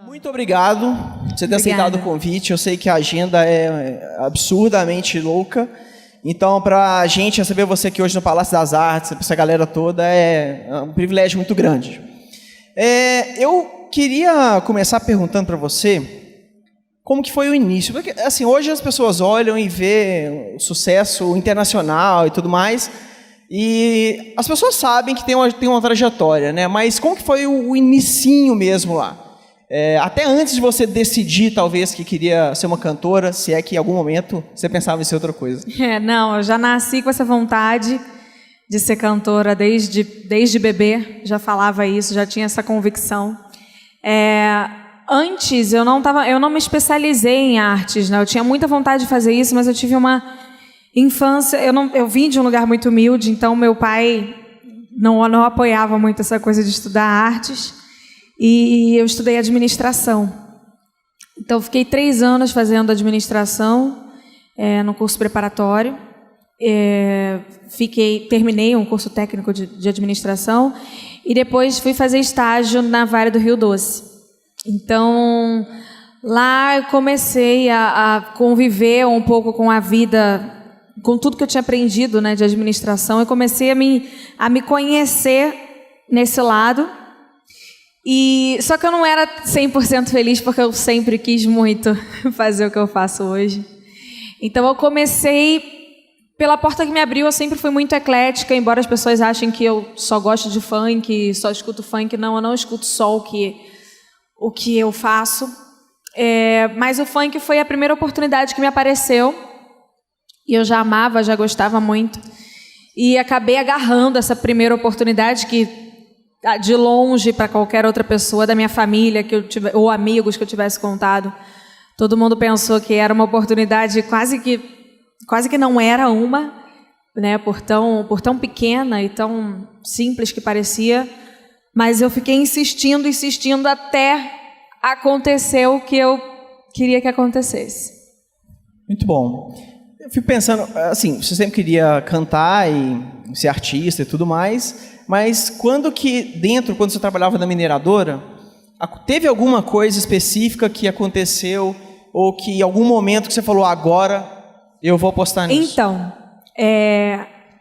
Muito obrigado por você ter aceitado o convite. Eu sei que a agenda é absurdamente louca. Então, para a gente receber você aqui hoje no Palácio das Artes, essa galera toda, é um privilégio muito grande. Eu queria começar perguntando para você como que foi o início. Porque, assim, hoje as pessoas olham e vê o sucesso internacional e tudo mais, e as pessoas sabem que tem uma trajetória, né? Mas como que foi o inicinho mesmo lá? Até antes de você decidir, talvez, que queria ser uma cantora, se é que em algum momento você pensava em ser outra coisa. Não, eu já nasci com essa vontade de ser cantora desde bebê, já falava isso, já tinha essa convicção. Antes, eu não me especializei em artes, né? Eu tinha muita vontade de fazer isso, mas eu tive uma infância... Eu vim de um lugar muito humilde, então meu pai não apoiava muito essa coisa de estudar artes. E eu estudei administração. Então, fiquei 3 anos fazendo administração no curso preparatório. Terminei um curso técnico de administração e depois fui fazer estágio na Vale do Rio Doce. Então, lá eu comecei a conviver um pouco com a vida, com tudo que eu tinha aprendido, né, de administração. Eu comecei a me conhecer nesse lado. Só que eu não era 100% feliz porque eu sempre quis muito fazer o que eu faço hoje. Então eu comecei pela porta que me abriu. Eu sempre fui muito eclética, embora as pessoas achem que eu só gosto de funk, só escuto funk. Não, eu não escuto só o que eu faço. Mas o funk foi a primeira oportunidade que me apareceu. E eu já amava, já gostava muito. E acabei agarrando essa primeira oportunidade que... de longe, para qualquer outra pessoa da minha família ou amigos que eu tivesse contado, todo mundo pensou que era uma oportunidade quase que não era uma, né, por tão pequena e tão simples que parecia, mas eu fiquei insistindo até acontecer o que eu queria que acontecesse. Muito bom. Eu fico pensando, assim, você sempre queria cantar e ser artista e tudo mais, mas quando você trabalhava na mineradora, teve alguma coisa específica que aconteceu ou que em algum momento que você falou, agora eu vou apostar nisso? Então,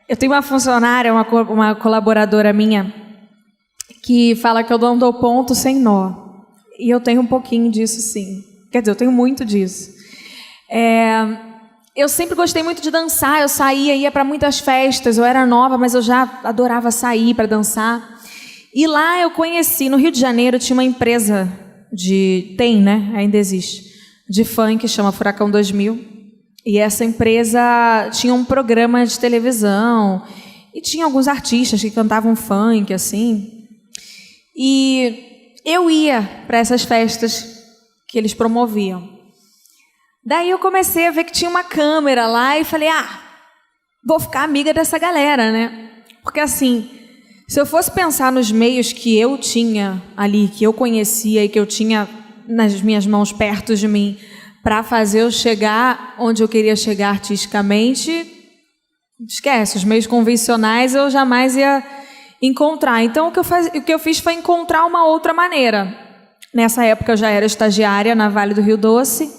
eu tenho uma funcionária, uma colaboradora minha, que fala que eu não dou ponto sem nó. E eu tenho um pouquinho disso, sim. Quer dizer, eu tenho muito disso. Eu sempre gostei muito de dançar, eu ia para muitas festas, eu era nova, mas eu já adorava sair para dançar. E lá eu conheci, no Rio de Janeiro, tinha uma empresa ainda existe, de funk, chama Furacão 2000. E essa empresa tinha um programa de televisão, e tinha alguns artistas que cantavam funk, assim. E eu ia para essas festas que eles promoviam. Daí eu comecei a ver que tinha uma câmera lá e falei, vou ficar amiga dessa galera, né? Porque assim, se eu fosse pensar nos meios que eu tinha ali, que eu conhecia e que eu tinha nas minhas mãos perto de mim, para fazer eu chegar onde eu queria chegar artisticamente, esquece, os meios convencionais eu jamais ia encontrar. Então o que eu fiz foi encontrar uma outra maneira. Nessa época eu já era estagiária na Vale do Rio Doce,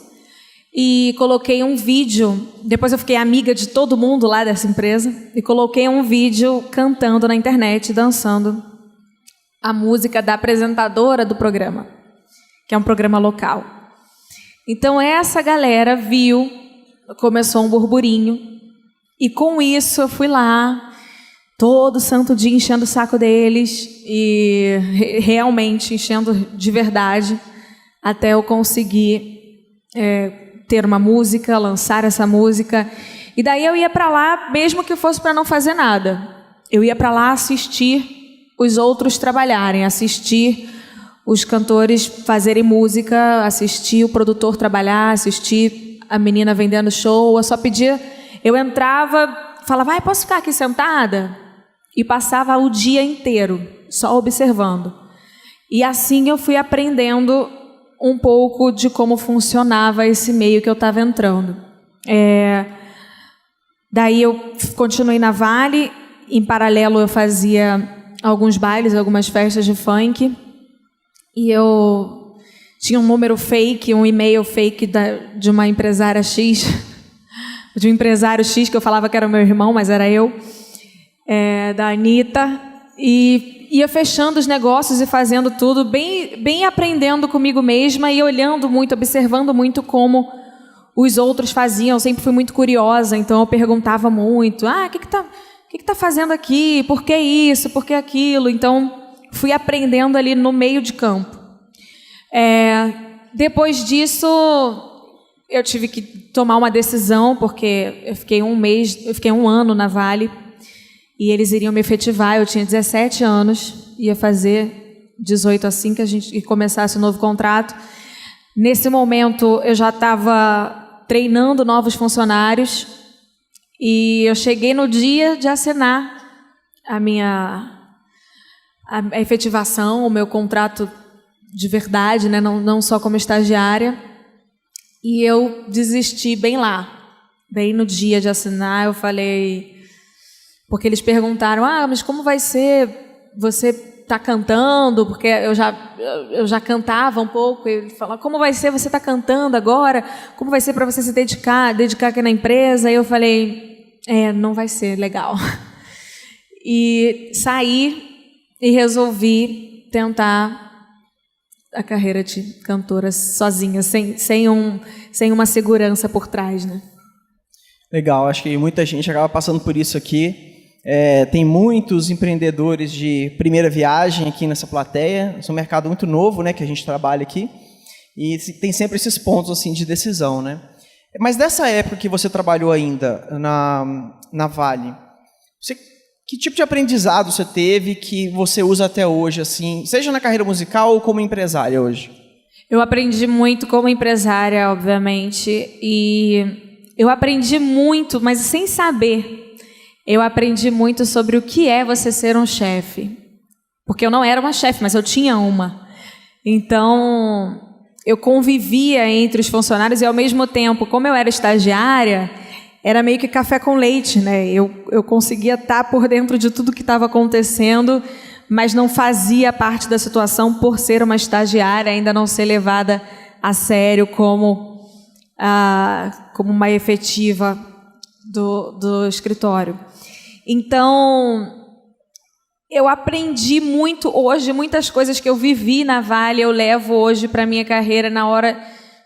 e coloquei um vídeo, depois eu fiquei amiga de todo mundo lá dessa empresa, e coloquei um vídeo cantando na internet, dançando a música da apresentadora do programa, que é um programa local. Então essa galera viu, começou um burburinho, e com isso eu fui lá, todo santo dia enchendo o saco deles, e realmente enchendo de verdade, até eu conseguir... ter uma música, lançar essa música. E daí eu ia para lá, mesmo que fosse para não fazer nada. Eu ia para lá assistir os outros trabalharem, assistir os cantores fazerem música, assistir o produtor trabalhar, assistir a menina vendendo show. Eu só pedia, eu entrava, falava, posso ficar aqui sentada? E passava o dia inteiro só observando. E assim eu fui aprendendo um pouco de como funcionava esse meio que eu estava entrando. Daí eu continuei na Vale, em paralelo eu fazia alguns bailes, algumas festas de funk, e eu tinha um número fake, um e-mail fake de uma empresária X, de um empresário X, que eu falava que era o meu irmão, mas era eu, da Anitta, e ia fechando os negócios e fazendo tudo, bem aprendendo comigo mesma e olhando muito, observando muito como os outros faziam. Eu sempre fui muito curiosa, então eu perguntava muito, o que tá fazendo aqui? Por que isso? Por que aquilo? Então, fui aprendendo ali no meio de campo. Depois disso, eu tive que tomar uma decisão, porque eu fiquei um ano na Vale, e eles iriam me efetivar. Eu tinha 17 anos, ia fazer 18 assim que a gente começasse o novo contrato. Nesse momento, eu já estava treinando novos funcionários, e eu cheguei no dia de assinar a efetivação, o meu contrato de verdade, né? Não só como estagiária, e eu desisti bem no dia de assinar. Eu falei, porque eles perguntaram, mas como vai ser, você está cantando, porque eu já cantava um pouco, e ele falou, como vai ser, você está cantando agora, como vai ser para você se dedicar aqui na empresa? E eu falei, não vai ser legal. E saí e resolvi tentar a carreira de cantora sozinha, sem uma segurança por trás, né? Legal, acho que muita gente acaba passando por isso aqui. Tem muitos empreendedores de primeira viagem aqui nessa plateia. É um mercado muito novo, né, que a gente trabalha aqui. E tem sempre esses pontos assim, de decisão, né? Mas dessa época que você trabalhou ainda na Vale, que tipo de aprendizado você teve que você usa até hoje, assim, seja na carreira musical ou como empresária hoje? Eu aprendi muito como empresária, obviamente, e eu aprendi muito, mas sem saber. Eu aprendi muito sobre o que é você ser um chefe. Porque eu não era uma chefe, mas eu tinha uma. Então, eu convivia entre os funcionários e, ao mesmo tempo, como eu era estagiária, era meio que café com leite, né? Eu conseguia estar por dentro de tudo que estava acontecendo, mas não fazia parte da situação por ser uma estagiária, ainda não ser levada a sério como uma efetiva do escritório. Então, eu aprendi muito hoje, muitas coisas que eu vivi na Vale, eu levo hoje para a minha carreira na hora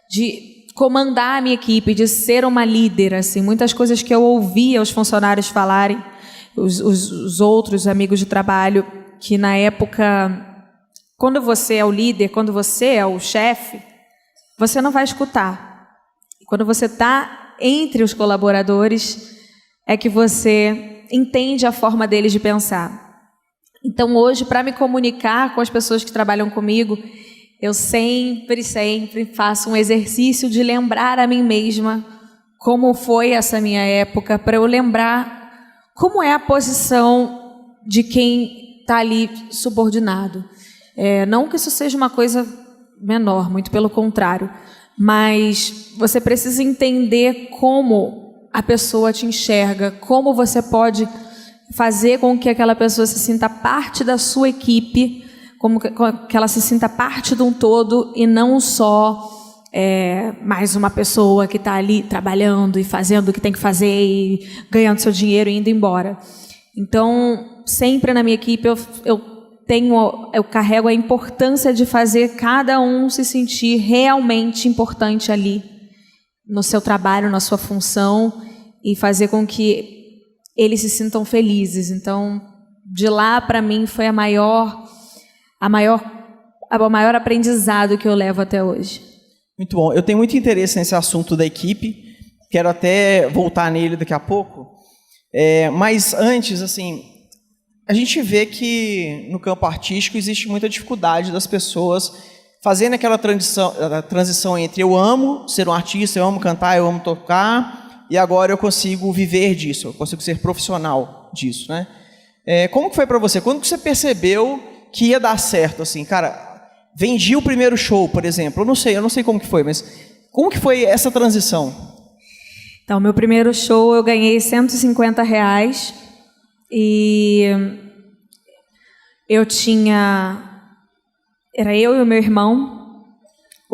de comandar a minha equipe, de ser uma líder, assim, muitas coisas que eu ouvia os funcionários falarem, os outros amigos de trabalho, que na época, quando você é o líder, quando você é o chefe, você não vai escutar. Quando você está entre os colaboradores, é que você entende a forma deles de pensar. Então, hoje, para me comunicar com as pessoas que trabalham comigo, eu sempre faço um exercício de lembrar a mim mesma como foi essa minha época, para eu lembrar como é a posição de quem está ali subordinado. Não que isso seja uma coisa menor, muito pelo contrário, mas você precisa entender como a pessoa te enxerga, como você pode fazer com que aquela pessoa se sinta parte da sua equipe, como que ela se sinta parte de um todo e não só mais uma pessoa que está ali trabalhando e fazendo o que tem que fazer e ganhando seu dinheiro e indo embora. Então, sempre na minha equipe eu carrego a importância de fazer cada um se sentir realmente importante ali no seu trabalho, na sua função, e fazer com que eles se sintam felizes. Então, de lá para mim foi o maior aprendizado que eu levo até hoje. Muito bom. Eu tenho muito interesse nesse assunto da equipe. Quero até voltar nele daqui a pouco. Mas antes, assim, a gente vê que no campo artístico existe muita dificuldade das pessoas fazendo aquela transição entre eu amo ser um artista, eu amo cantar, eu amo tocar, e agora eu consigo viver disso, eu consigo ser profissional disso, né? Como que foi para você? Quando que você percebeu que ia dar certo, assim, cara, vendi o primeiro show, por exemplo, eu não sei como que foi, mas como que foi essa transição? Então, meu primeiro show eu ganhei R$150 e era eu e o meu irmão,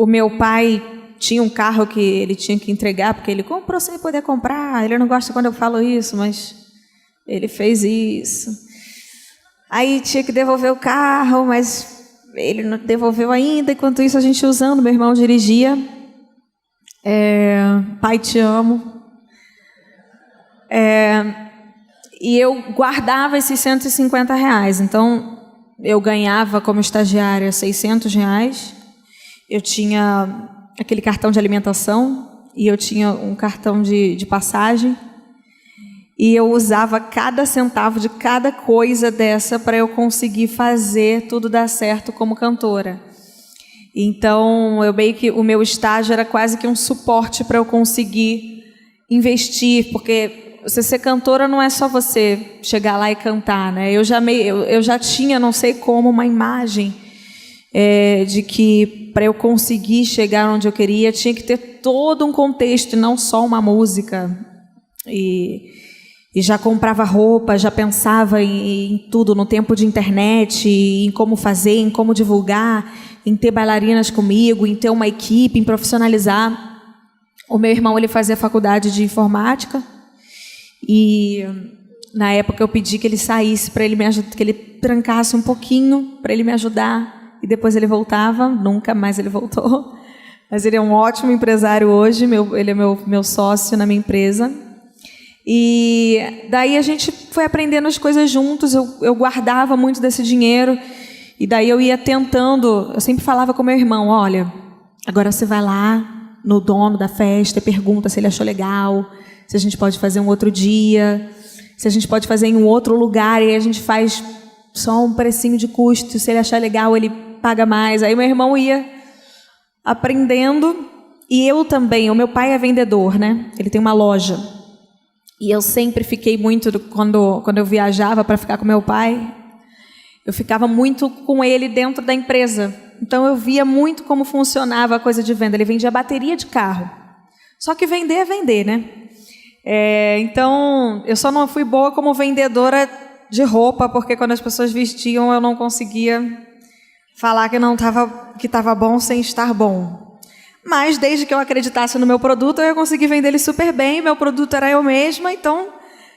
o meu pai tinha um carro que ele tinha que entregar, porque ele comprou sem poder comprar. Ele não gosta quando eu falo isso, mas ele fez isso. Aí tinha que devolver o carro, mas ele não devolveu ainda. Enquanto isso, a gente usando, meu irmão dirigia. Pai, te amo. E eu guardava esses R$150. Então, eu ganhava como estagiária R$600. Eu tinha aquele cartão de alimentação e eu tinha um cartão de passagem. E eu usava cada centavo de cada coisa dessa para eu conseguir fazer tudo dar certo como cantora. Então, o meu estágio era quase que um suporte para eu conseguir investir, porque você ser cantora não é só você chegar lá e cantar, né? Eu já tinha, não sei como, uma imagem de que para eu conseguir chegar onde eu queria, tinha que ter todo um contexto, e não só uma música. E já comprava roupa, já pensava em tudo, no tempo de internet, em como fazer, em como divulgar, em ter bailarinas comigo, em ter uma equipe, em profissionalizar. O meu irmão, ele fazia faculdade de informática e na época eu pedi que ele saísse para ele me ajudar, que ele trancasse um pouquinho para ele me ajudar e depois ele voltava. Nunca mais ele voltou, mas ele é um ótimo empresário hoje, ele é meu sócio na minha empresa. E daí a gente foi aprendendo as coisas juntos. Eu guardava muito desse dinheiro e daí eu ia tentando. Eu sempre falava com meu irmão: olha, agora você vai lá no dono da festa e pergunta se ele achou legal, se a gente pode fazer um outro dia, se a gente pode fazer em um outro lugar, e aí a gente faz só um precinho de custo, se ele achar legal ele paga mais. Aí meu irmão ia aprendendo e eu também. O meu pai é vendedor, né? Ele tem uma loja. E eu sempre fiquei muito, quando eu viajava para ficar com meu pai, eu ficava muito com ele dentro da empresa. Então eu via muito como funcionava a coisa de venda. Ele vendia bateria de carro. Só que vender é vender, né? Então eu só não fui boa como vendedora de roupa, porque quando as pessoas vestiam eu não conseguia falar que estava bom sem estar bom. Mas desde que eu acreditasse no meu produto, eu consegui vender ele super bem. Meu produto era eu mesma, então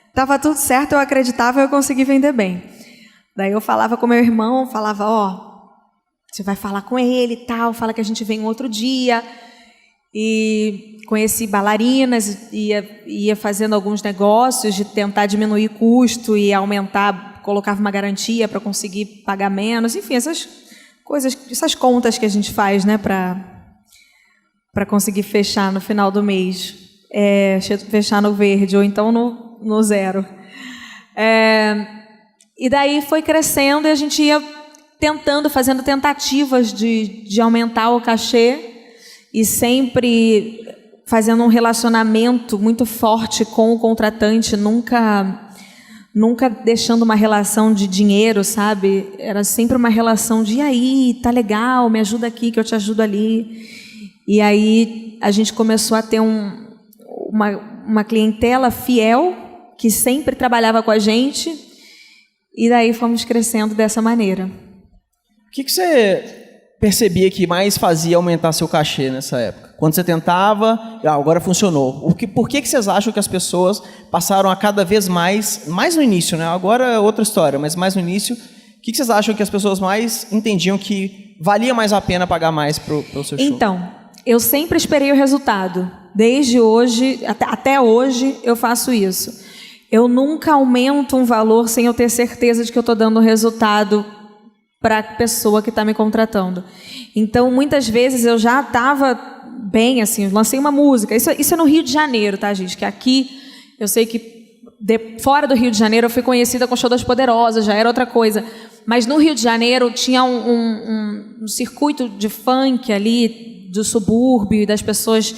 estava tudo certo, eu acreditava, eu consegui vender bem. Daí eu falava com meu irmão, falava: você vai falar com ele e tal, fala que a gente vem um outro dia. E conheci bailarinas, ia fazendo alguns negócios de tentar diminuir custo e aumentar, colocava uma garantia para conseguir pagar menos. Enfim, essas coisas, essas contas que a gente faz, né, para conseguir fechar no final do mês, fechar no verde ou então no zero. E daí foi crescendo e a gente ia fazendo tentativas de aumentar o cachê e sempre fazendo um relacionamento muito forte com o contratante, nunca deixando uma relação de dinheiro, sabe? Era sempre uma relação de: e aí, tá legal, me ajuda aqui que eu te ajudo ali. E aí a gente começou a ter uma clientela fiel que sempre trabalhava com a gente, e daí fomos crescendo dessa maneira. O que você percebia que mais fazia aumentar seu cachê nessa época? Quando você tentava, agora funcionou. Por que vocês acham que as pessoas passaram a cada vez mais no início, né? Agora é outra história, mas mais no início, o que vocês acham que as pessoas mais entendiam que valia mais a pena pagar mais pro seu show? Então, eu sempre esperei o resultado. Desde hoje, até hoje, eu faço isso. Eu nunca aumento um valor sem eu ter certeza de que eu estou dando resultado para a pessoa que está me contratando. Então, muitas vezes eu já estava bem, assim, lancei uma música. Isso é no Rio de Janeiro, tá, gente? Que aqui, eu sei que fora do Rio de Janeiro eu fui conhecida com o Show das Poderosas, já era outra coisa. Mas no Rio de Janeiro tinha um circuito de funk ali, do subúrbio, e das pessoas,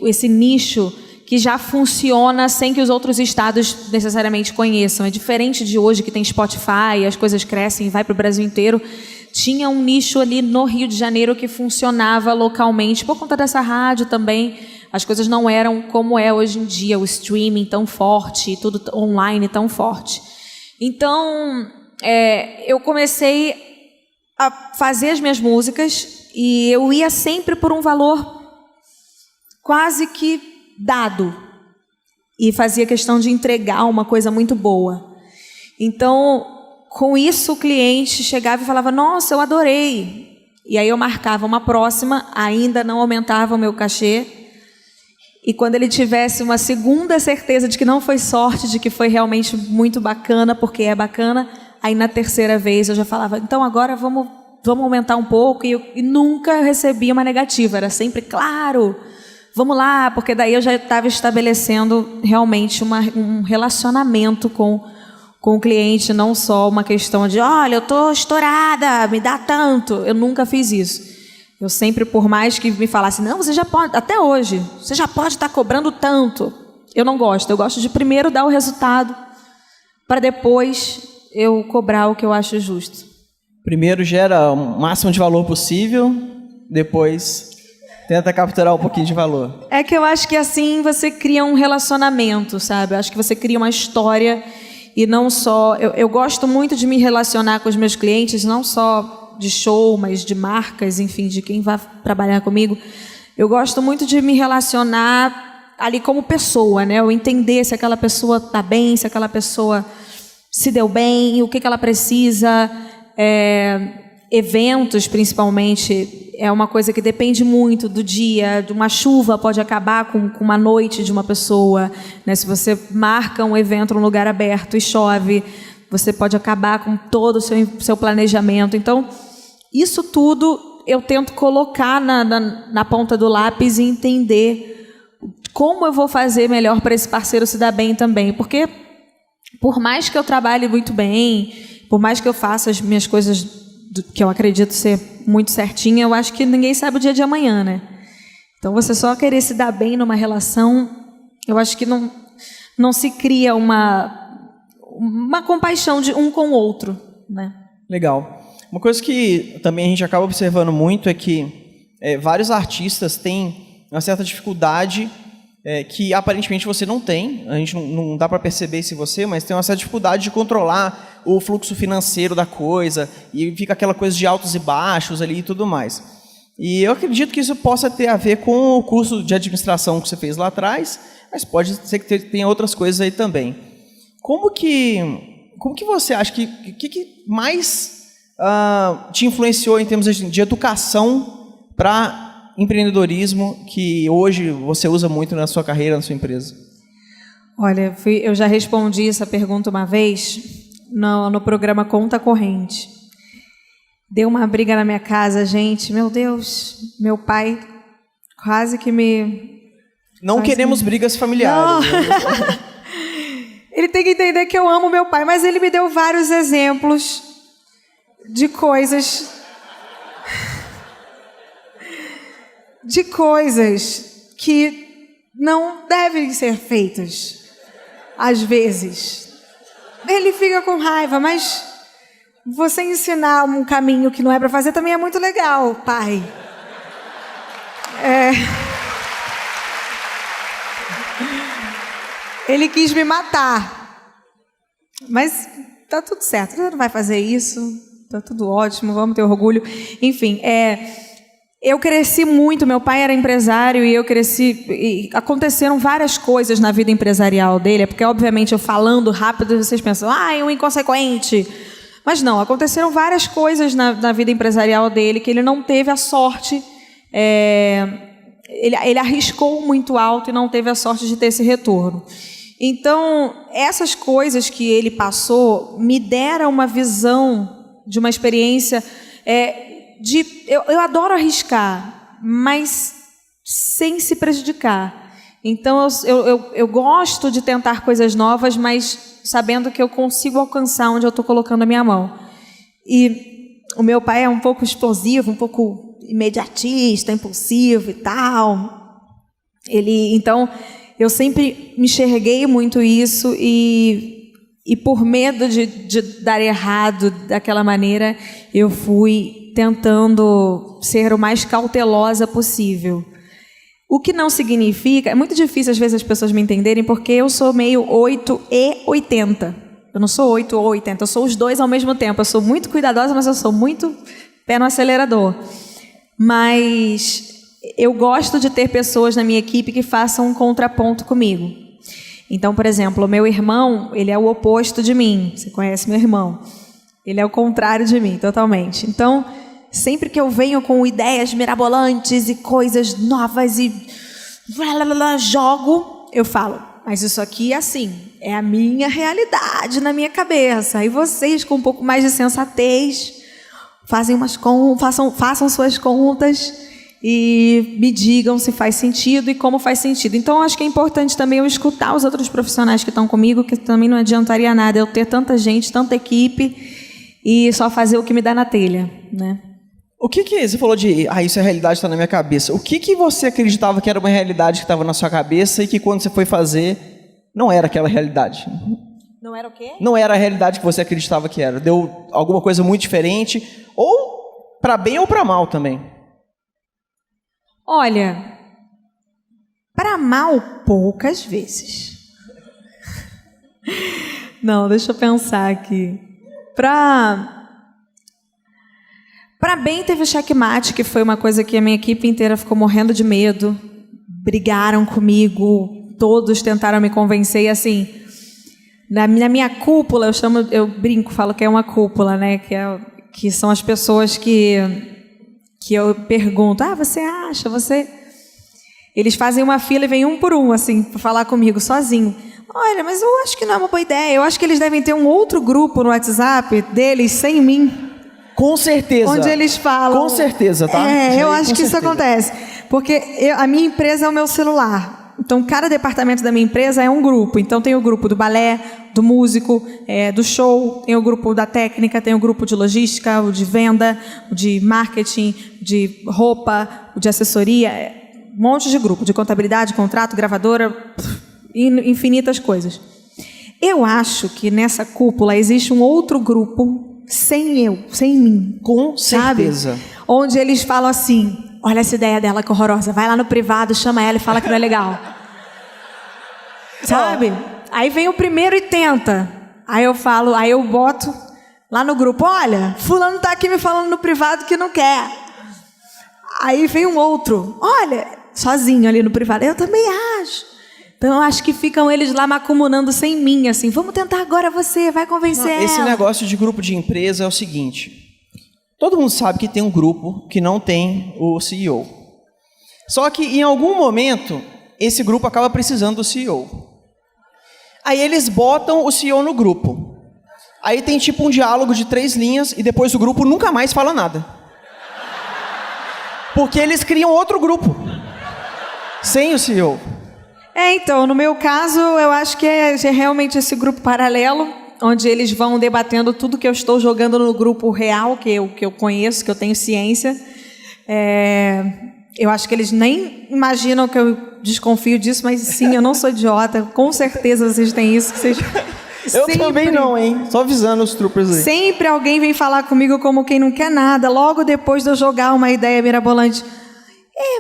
esse nicho que já funciona sem que os outros estados necessariamente conheçam. É diferente de hoje, que tem Spotify, as coisas crescem e vai para o Brasil inteiro. Tinha um nicho ali no Rio de Janeiro que funcionava localmente, por conta dessa rádio também. As coisas não eram como é hoje em dia, o streaming tão forte, tudo online tão forte. Então, eu comecei a fazer as minhas músicas e eu ia sempre por um valor quase que dado e fazia questão de entregar uma coisa muito boa. Então, com isso, o cliente chegava e falava: nossa, eu adorei. E aí eu marcava uma próxima, ainda não aumentava o meu cachê. E quando ele tivesse uma segunda certeza de que não foi sorte, de que foi realmente muito bacana, porque é bacana, aí na terceira vez eu já falava: então agora vamos aumentar um pouco. E nunca recebia uma negativa, era sempre claro, vamos lá, porque daí eu já estava estabelecendo realmente um relacionamento com o cliente, não só uma questão de: olha, eu estou estourada, me dá tanto. Eu nunca fiz isso. Eu sempre, por mais que me falasse: não, você já pode, até hoje, você já pode estar cobrando tanto. Eu não gosto. Eu gosto de primeiro dar o resultado para depois eu cobrar o que eu acho justo. Primeiro gera o máximo de valor possível, depois tenta capturar um pouquinho de valor. É que eu acho que assim você cria um relacionamento, sabe? Eu acho que você cria uma história e não só... Eu gosto muito de me relacionar com os meus clientes, não só de show, mas de marcas, enfim, de quem vai trabalhar comigo. Eu gosto muito de me relacionar ali como pessoa, né? Eu entender se aquela pessoa está bem, se aquela pessoa se deu bem, o que ela precisa. Eventos, principalmente, é uma coisa que depende muito do dia. De uma chuva pode acabar com uma noite de uma pessoa, né? Se você marca um evento num lugar aberto e chove, você pode acabar com todo o seu planejamento. Então, isso tudo eu tento colocar na ponta do lápis e entender como eu vou fazer melhor para esse parceiro se dar bem também. Porque, por mais que eu trabalhe muito bem, por mais que eu faça as minhas coisas que eu acredito ser muito certinha, eu acho que ninguém sabe o dia de amanhã, né? Então, você só querer se dar bem numa relação, eu acho que não se cria uma compaixão de um com o outro, né? Legal. Uma coisa que também a gente acaba observando muito é que vários artistas têm uma certa dificuldade que aparentemente você não tem. A gente não dá para perceber se você, mas tem uma certa dificuldade de controlar o fluxo financeiro da coisa e fica aquela coisa de altos e baixos ali e tudo mais. E eu acredito que isso possa ter a ver com o curso de administração que você fez lá atrás, mas pode ser que tenha outras coisas aí também. Como que você acha que mais te influenciou em termos de educação para empreendedorismo que hoje você usa muito na sua carreira, na sua empresa? Olha, eu já respondi essa pergunta uma vez no programa Conta Corrente. Deu uma briga na minha casa, gente. Meu Deus, meu pai quase que me... Não queremos brigas familiares. Ele tem que entender que eu amo meu pai, mas ele me deu vários exemplos de coisas que não devem ser feitas, às vezes. Ele fica com raiva, mas você ensinar um caminho que não é para fazer também é muito legal, pai. Ele quis me matar, mas tá tudo certo, ele não vai fazer isso. Tá tudo ótimo, vamos ter orgulho. Enfim, eu cresci muito, meu pai era empresário e eu cresci... E aconteceram várias coisas na vida empresarial dele, porque obviamente eu falando rápido, vocês pensam: é um inconsequente. Mas não, aconteceram várias coisas na vida empresarial dele que ele não teve a sorte... Ele arriscou muito alto e não teve a sorte de ter esse retorno. Então, essas coisas que ele passou me deram uma visão de uma experiência eu adoro arriscar, mas sem se prejudicar. Então, eu gosto de tentar coisas novas, mas sabendo que eu consigo alcançar onde eu estou colocando a minha mão. E o meu pai é um pouco explosivo, um pouco imediatista, impulsivo e tal. Então, eu sempre me enxerguei muito isso e por medo de dar errado daquela maneira, eu fui tentando ser o mais cautelosa possível. O que não significa... É muito difícil, às vezes, as pessoas me entenderem, porque eu sou meio 8 e 80. Eu não sou 8 ou 80, eu sou os dois ao mesmo tempo. Eu sou muito cuidadosa, mas eu sou muito pé no acelerador. mas eu gosto de ter pessoas na minha equipe que façam um contraponto comigo. Então, por exemplo, o meu irmão, ele é o oposto de mim. Você conhece meu irmão? Ele é o contrário de mim, totalmente. Então, sempre que eu venho com ideias mirabolantes e coisas novas e jogo, eu falo, mas isso aqui é assim, é a minha realidade na minha cabeça. Aí vocês, com um pouco mais de sensatez, façam suas contas e me digam se faz sentido e como faz sentido. Então, acho que é importante também eu escutar os outros profissionais que estão comigo, que também não adiantaria nada eu ter tanta gente, tanta equipe e só fazer o que me dá na telha, né? O que você falou de, isso é a realidade, está na minha cabeça. O que você acreditava que era uma realidade que estava na sua cabeça e que quando você foi fazer, não era aquela realidade? Não era o quê? Não era a realidade que você acreditava que era. Deu alguma coisa muito diferente, ou para bem ou para mal também? Olha, para mal, poucas vezes. Não, deixa eu pensar aqui. Para bem, teve o checkmate, que foi uma coisa que a minha equipe inteira ficou morrendo de medo. Brigaram comigo, todos tentaram me convencer. E assim, na minha cúpula, eu brinco, falo que é uma cúpula, né? Que são as pessoas que eu pergunto, você acha, você... Eles fazem uma fila e vem um por um, assim, para falar comigo, sozinho. Olha, mas eu acho que não é uma boa ideia. Eu acho que eles devem ter um outro grupo no WhatsApp deles, sem mim. Com certeza. Onde eles falam... Com certeza, tá? Eu acho que isso acontece. Porque a minha empresa é o meu celular. Então, cada departamento da minha empresa é um grupo. Então, tem o grupo do balé, do músico, do show, tem o grupo da técnica, tem o grupo de logística, o de venda, o de marketing, de roupa, o de assessoria, um monte de grupo, de contabilidade, contrato, gravadora, infinitas coisas. Eu acho que nessa cúpula existe um outro grupo sem mim. Com certeza. Sabe? Onde eles falam assim, olha essa ideia dela que horrorosa, vai lá no privado, chama ela e fala que não é legal. Sabe? Aí vem o primeiro e tenta. Aí eu boto lá no grupo, olha, fulano tá aqui me falando no privado que não quer. Aí vem um outro, olha, sozinho ali no privado, eu também acho. Então, eu acho que ficam eles lá macumunando sem mim, assim, vamos tentar agora você, vai convencer ela. Esse negócio de grupo de empresa é o seguinte, todo mundo sabe que tem um grupo que não tem o CEO. Só que, em algum momento, esse grupo acaba precisando do CEO. Aí eles botam o CEO no grupo. Aí tem tipo um diálogo de 3 linhas e depois o grupo nunca mais fala nada. Porque eles criam outro grupo, sem o CEO. Então, no meu caso, eu acho que é realmente esse grupo paralelo, onde eles vão debatendo tudo que eu estou jogando no grupo real, que eu conheço, que eu tenho ciência. Eu acho que eles nem imaginam que eu desconfio disso, mas sim, eu não sou idiota. Com certeza vocês têm isso. Que vocês... Eu também não, hein? Só avisando os troopers aí. Sempre alguém vem falar comigo como quem não quer nada, logo depois de eu jogar uma ideia mirabolante.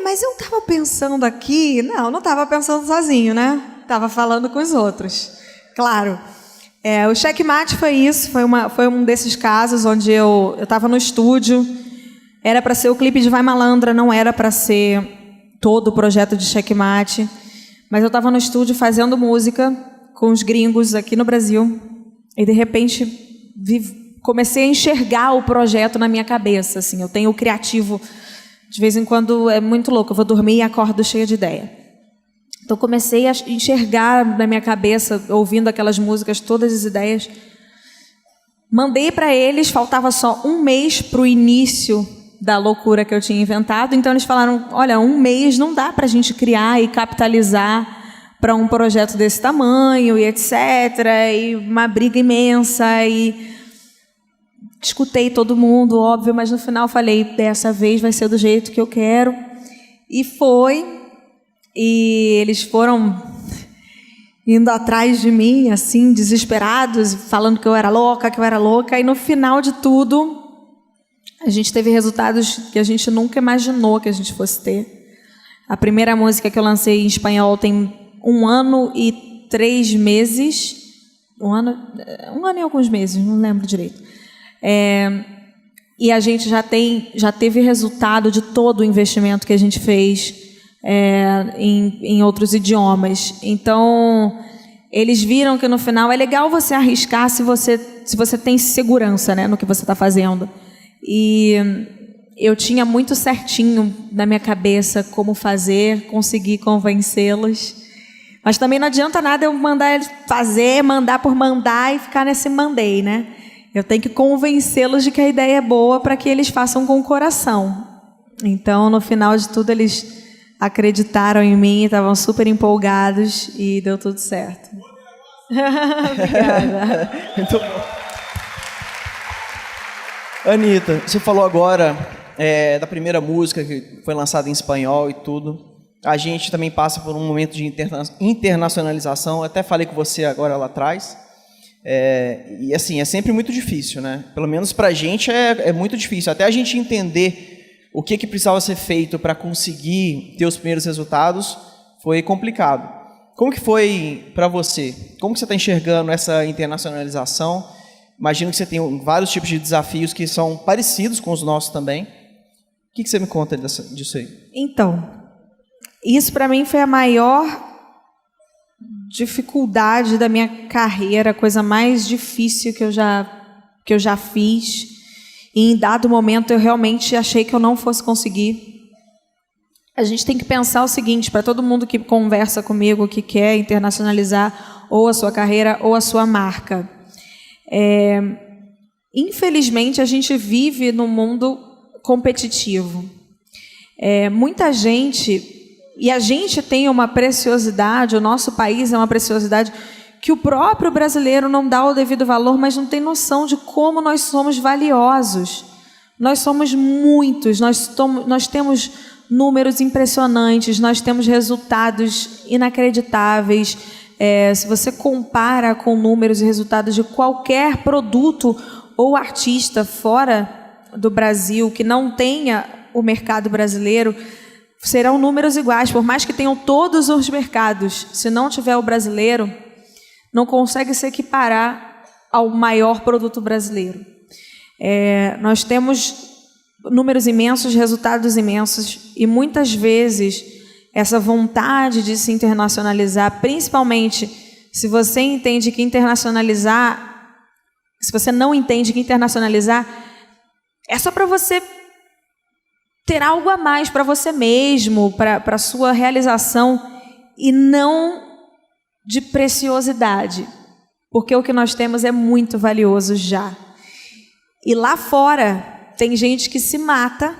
Mas eu estava pensando aqui... Não estava pensando sozinho, né? Estava falando com os outros. Claro. O checkmate foi isso, foi um desses casos onde eu estava no estúdio, era para ser o clipe de Vai Malandra, não era para ser todo o projeto de checkmate, mas eu estava no estúdio fazendo música com os gringos aqui no Brasil e de repente comecei a enxergar o projeto na minha cabeça, assim, eu tenho o criativo, de vez em quando é muito louco, eu vou dormir e acordo cheia de ideia. Então, comecei a enxergar na minha cabeça, ouvindo aquelas músicas, todas as ideias. Mandei para eles, faltava só 1 mês para o início da loucura que eu tinha inventado. Então, eles falaram, olha, 1 mês não dá para a gente criar e capitalizar para um projeto desse tamanho, e etc. E uma briga imensa. E escutei todo mundo, óbvio, mas no final falei, dessa vez vai ser do jeito que eu quero. E foi... E eles foram indo atrás de mim, assim, desesperados, falando que eu era louca. E no final de tudo, a gente teve resultados que a gente nunca imaginou que a gente fosse ter. A primeira música que eu lancei em espanhol tem 1 ano e 3 meses. 1 ano e alguns meses, não lembro direito. E a gente já teve resultado de todo o investimento que a gente fez em outros idiomas. Então, eles viram que no final é legal você arriscar se você tem segurança, né, no que você está fazendo. E eu tinha muito certinho na minha cabeça como fazer, conseguir convencê-los. Mas também não adianta nada eu mandar eles fazer, mandar por mandar e ficar nesse mandei, né? Eu tenho que convencê-los de que a ideia é boa para que eles façam com o coração. Então, no final de tudo, eles acreditaram em mim, estavam super empolgados e deu tudo certo. Obrigada. Muito bom. Anitta, você falou agora da primeira música que foi lançada em espanhol e tudo. A gente também passa por um momento de internacionalização. Eu até falei com você agora lá atrás. E assim, é sempre muito difícil, né? Pelo menos pra gente é muito difícil. Até a gente entender o que precisava ser feito para conseguir ter os primeiros resultados foi complicado. Como que foi para você? Como que você está enxergando essa internacionalização? Imagino que você tem vários tipos de desafios que são parecidos com os nossos também. O que você me conta disso aí? Então, isso para mim foi a maior dificuldade da minha carreira, a coisa mais difícil que eu já fiz. E em dado momento eu realmente achei que eu não fosse conseguir. A gente tem que pensar o seguinte, para todo mundo que conversa comigo, que quer internacionalizar ou a sua carreira ou a sua marca. Infelizmente, a gente vive num mundo competitivo. Muita gente... E a gente tem uma preciosidade, o nosso país é uma preciosidade que o próprio brasileiro não dá o devido valor, mas não tem noção de como nós somos valiosos. Nós somos muitos, nós temos números impressionantes, nós temos resultados inacreditáveis. Se você compara com números e resultados de qualquer produto ou artista fora do Brasil que não tenha o mercado brasileiro, serão números iguais, por mais que tenham todos os mercados. Se não tiver o brasileiro, não consegue se equiparar ao maior produto brasileiro. Nós temos números imensos, resultados imensos, e muitas vezes essa vontade de se internacionalizar, principalmente se você entende que internacionalizar, se você não entende que internacionalizar é só para você ter algo a mais para você mesmo, para a sua realização, e não de preciosidade, porque o que nós temos é muito valioso já. E lá fora tem gente que se mata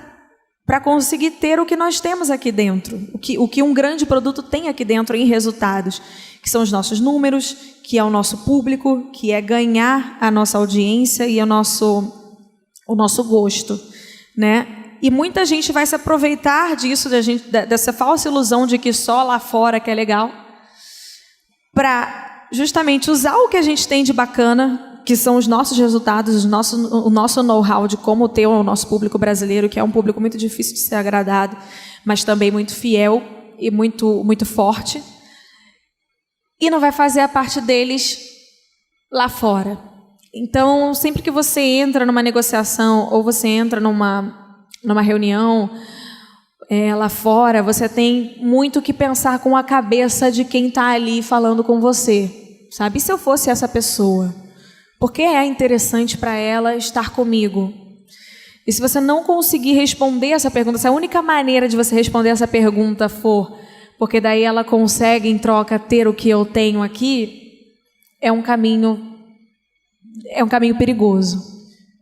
para conseguir ter o que nós temos aqui dentro, o que um grande produto tem aqui dentro em resultados, que são os nossos números, que é o nosso público, que é ganhar a nossa audiência e o nosso gosto, né? E muita gente vai se aproveitar disso, dessa falsa ilusão de que só lá fora que é legal, para justamente usar o que a gente tem de bacana, que são os nossos resultados, o nosso know-how de como ter o nosso público brasileiro, que é um público muito difícil de ser agradado, mas também muito fiel e muito, muito forte, e não vai fazer a parte deles lá fora. Então, sempre que você entra numa negociação ou você entra numa reunião lá fora, você tem muito que pensar com a cabeça de quem está ali falando com você, sabe? E se eu fosse essa pessoa? Por que é interessante para ela estar comigo? E se você não conseguir responder essa pergunta, se a única maneira de você responder essa pergunta for porque daí ela consegue, em troca, ter o que eu tenho aqui, é um caminho perigoso.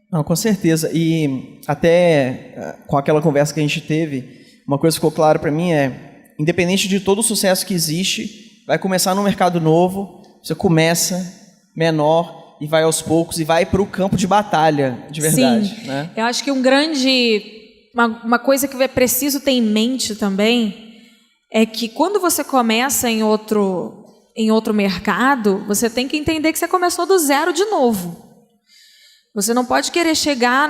Não, com certeza. E até com aquela conversa que a gente teve, uma coisa que ficou clara para mim independente de todo o sucesso que existe, vai começar num mercado novo, você começa menor e vai aos poucos e vai para o campo de batalha, de verdade. Sim, né? Eu acho que uma coisa que é preciso ter em mente também é que quando você começa em outro mercado, você tem que entender que você começou do zero de novo. Você não pode querer chegar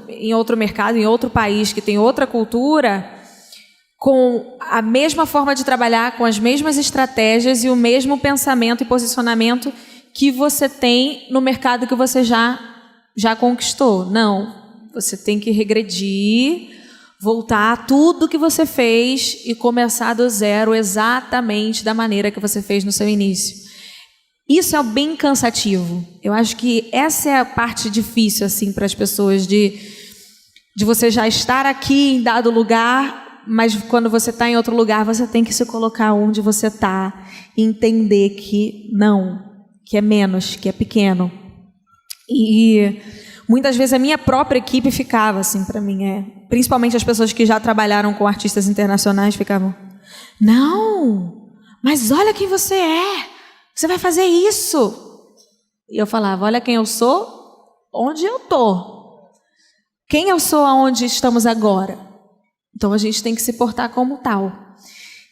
em outro mercado, em outro país que tem outra cultura, com a mesma forma de trabalhar, com as mesmas estratégias e o mesmo pensamento e posicionamento que você tem no mercado que você já conquistou. Não. Você tem que regredir, voltar a tudo que você fez e começar do zero exatamente da maneira que você fez no seu início. Isso é bem cansativo. Eu acho que essa é a parte difícil assim para as pessoas de você já estar aqui em dado lugar, mas quando você está em outro lugar, você tem que se colocar onde você está e entender que não, que é menos, que é pequeno. E muitas vezes a minha própria equipe ficava assim para mim, principalmente as pessoas que já trabalharam com artistas internacionais ficavam, não, mas olha quem você é, você vai fazer isso. E eu falava, olha quem eu sou, onde eu tô, quem eu sou, aonde estamos agora. Então a gente tem que se portar como tal.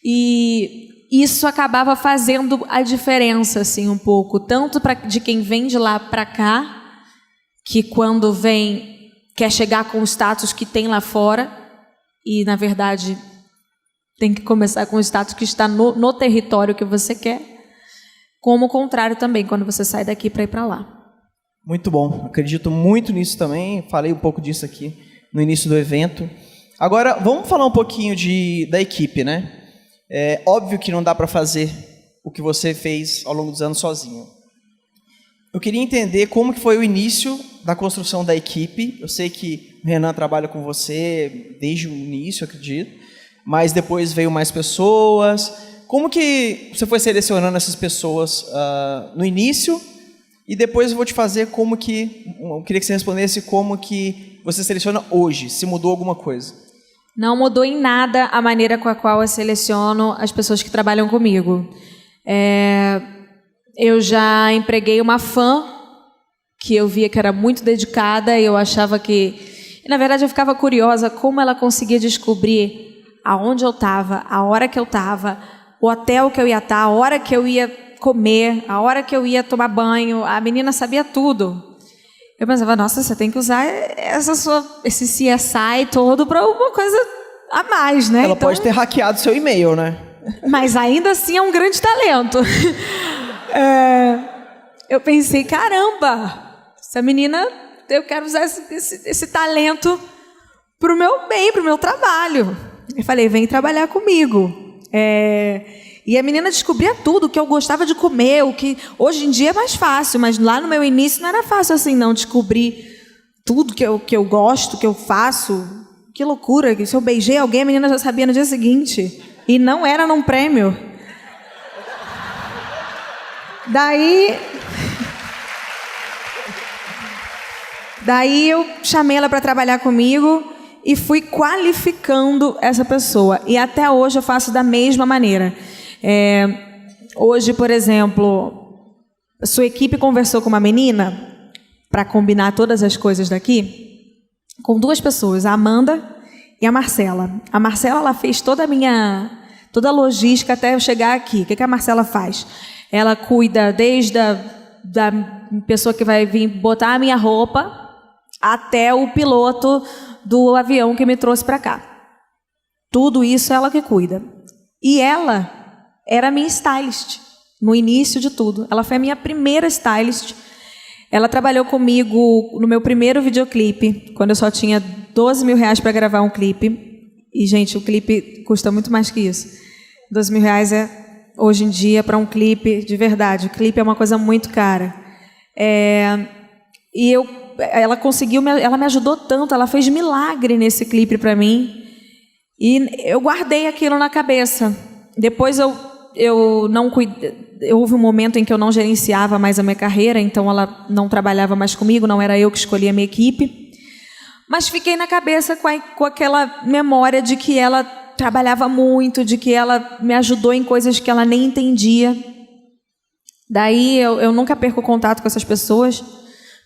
E isso acabava fazendo a diferença assim um pouco, tanto de quem vem de lá para cá, que quando vem quer chegar com o status que tem lá fora e, na verdade, tem que começar com o status que está no território que você quer, como o contrário também, quando você sai daqui para ir para lá. Muito bom, acredito muito nisso também, falei um pouco disso aqui no início do evento. Agora, vamos falar um pouquinho da equipe, né? É óbvio que não dá para fazer o que você fez ao longo dos anos sozinho. Eu queria entender como que foi o início da construção da equipe. Eu sei que o Renan trabalha com você desde o início, acredito, mas depois veio mais pessoas. Como que você foi selecionando essas pessoas no início? E depois eu vou te fazer eu queria que você respondesse como que você seleciona hoje, se mudou alguma coisa. Não mudou em nada a maneira com a qual eu seleciono as pessoas que trabalham comigo. Eu já empreguei uma fã que eu via que era muito dedicada e eu achava que... Na verdade, eu ficava curiosa como ela conseguia descobrir aonde eu estava, a hora que eu estava, o hotel que eu ia estar, a hora que eu ia comer, a hora que eu ia tomar banho. A menina sabia tudo. Eu pensava, nossa, você tem que usar esse CSI todo para uma coisa a mais, né? Ela pode ter hackeado seu e-mail, né? Mas ainda assim é um grande talento. Eu pensei, caramba, essa menina, eu quero usar esse talento para o meu bem, para o meu trabalho. Eu falei, vem trabalhar comigo. E a menina descobria tudo, o que eu gostava de comer, o que hoje em dia é mais fácil, mas lá no meu início não era fácil assim, não, descobrir tudo que eu gosto, que eu faço. Que loucura, que se eu beijei alguém, a menina já sabia no dia seguinte. E não era num prêmio. Daí eu chamei ela para trabalhar comigo e fui qualificando essa pessoa. E até hoje eu faço da mesma maneira. Hoje, por exemplo, a sua equipe conversou com uma menina para combinar todas as coisas daqui, com duas pessoas, a Amanda e a Marcela. A Marcela, ela fez toda a logística até eu chegar aqui. O que a Marcela faz? Ela cuida desde da pessoa que vai vir botar a minha roupa até o piloto do avião que me trouxe para cá. Tudo isso ela que cuida. E ela era minha stylist no início de tudo. Ela foi a minha primeira stylist. Ela trabalhou comigo no meu primeiro videoclipe, quando eu só tinha 12 mil reais para gravar um clipe. E, gente, o clipe custa muito mais que isso. 12 mil reais hoje em dia, para um clipe de verdade. O clipe é uma coisa muito cara. Ela conseguiu, ela me ajudou tanto, ela fez milagre nesse clipe para mim. E eu guardei aquilo na cabeça. Depois eu não cuidei. Houve um momento em que eu não gerenciava mais a minha carreira, então ela não trabalhava mais comigo, não era eu que escolhia a minha equipe. Mas fiquei na cabeça com aquela memória de que ela trabalhava muito, de que ela me ajudou em coisas que ela nem entendia. Daí eu nunca perco contato com essas pessoas.